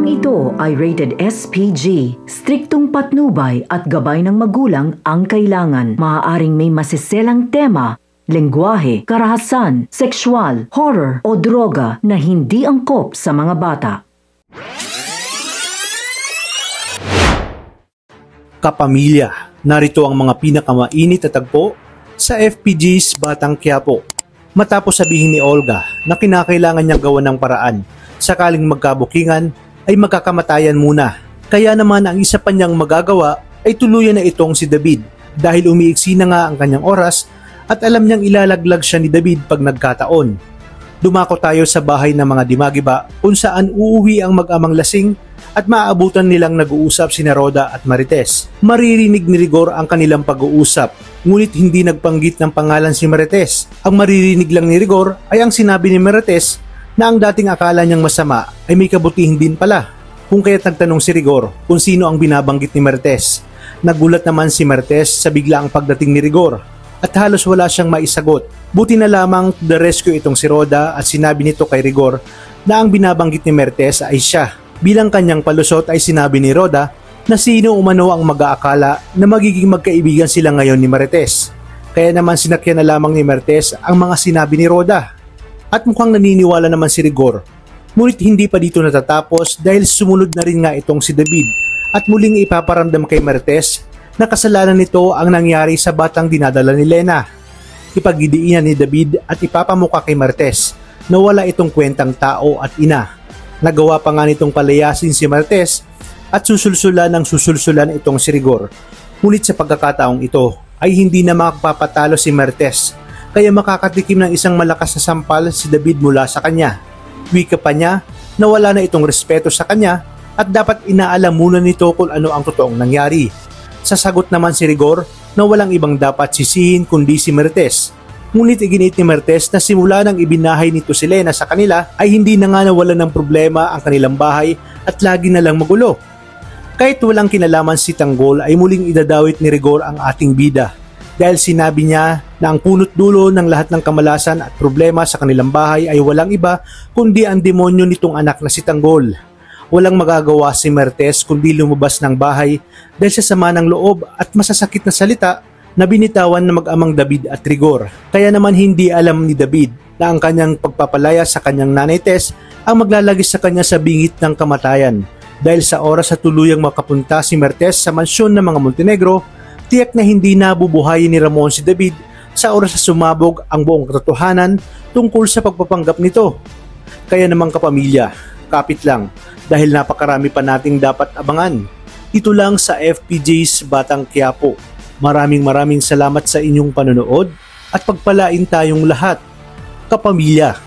Programang ito ay rated SPG. Striktong patnubay at gabay ng magulang ang kailangan. Maaaring may masiselang tema, lengguwahe, karahasan, sexual, horror o droga na hindi angkop sa mga bata. Kapamilya, narito ang mga pinakamainit na tagpo sa FPG's Batang Quiapo. Matapos sabihin ni Olga na kinakailangan niyang gawan ng paraan, sakaling magkabukingan ay magkakamatayan muna. Kaya naman ang isa pa niyang magagawa ay tuluyan na itong si David dahil umiiksi na nga ang kanyang oras at alam niyang ilalaglag siya ni David pag nagkataon. Dumako tayo sa bahay ng mga Dimagiba kung saan uuwi ang mag-amang lasing at maaabutan nilang nag-uusap sina Roda at Marites. Maririnig ni Rigor ang kanilang pag-uusap, ngunit hindi nagbanggit ng pangalan si Marites. Ang maririnig lang ni Rigor ay ang sinabi ni Marites na ang dating akala niyang masama ay may kabutihan din pala. Kung kaya't nagtanong si Rigor kung sino ang binabanggit ni Marites. Nagulat naman si Marites sa biglaang pagdating ni Rigor at halos wala siyang maisagot. Buti na lamang to the rescue itong si Roda at sinabi nito kay Rigor na ang binabanggit ni Marites ay siya. Bilang kanyang palusot ay sinabi ni Roda na sino umano ang mag-aakala na magiging magkaibigan sila ngayon ni Marites. Kaya naman sinakyan na lamang ni Marites ang mga sinabi ni Roda. At mukhang naniniwala naman si Rigor. Ngunit hindi pa dito natatapos dahil sumunod na rin nga itong si David at muling ipaparamdam kay Marites na kasalanan nito ang nangyari sa batang dinadala ni Lena. Ipagdidiinan ni David at ipapamuka kay Marites na wala itong kwentang tao at ina. Nagawa pa nga nitong palayasin si Marites at susulsulan itong si Rigor. Ngunit sa pagkakataong ito ay hindi na makapapatalo si Marites. Kaya makakatikim ng isang malakas na sampal si David mula sa kanya. Wika pa niya na wala na itong respeto sa kanya at dapat inaalam muna nito kung ano ang totoong nangyari. Sasagot naman si Rigor na walang ibang dapat sisihin kundi si Marites. Ngunit iginit ni Marites na simula nang ibinahay nito si Lena sa kanila ay hindi na nga nawalan ng problema ang kanilang bahay at lagi na lang magulo. Kahit walang kinalaman si Tanggol ay muling idadawit ni Rigor ang ating bida. Dahil sinabi niya na ang punot dulo ng lahat ng kamalasan at problema sa kanilang bahay ay walang iba kundi ang demonyo nitong anak na si Tanggol. Walang magagawa si Marites kundi lumabas ng bahay dahil sa sama ng loob at masasakit na salita na binitawan ng mag-amang David at Rigor. Kaya naman hindi alam ni David na ang kanyang pagpapalaya sa kanyang nanay Tess ang maglalagay sa kanya sa bingit ng kamatayan. Dahil sa oras sa tuluyang makapunta si Marites sa mansyon ng mga Montenegro, tiyak na hindi nabubuhayin ni Ramon si David sa oras na sumabog ang buong katotohanan tungkol sa pagpapanggap nito. Kaya naman kapamilya, kapit lang dahil napakarami pa nating dapat abangan. Ito lang sa FPJ's Batang Quiapo. Maraming salamat sa inyong panonood at pagpalain tayong lahat, kapamilya.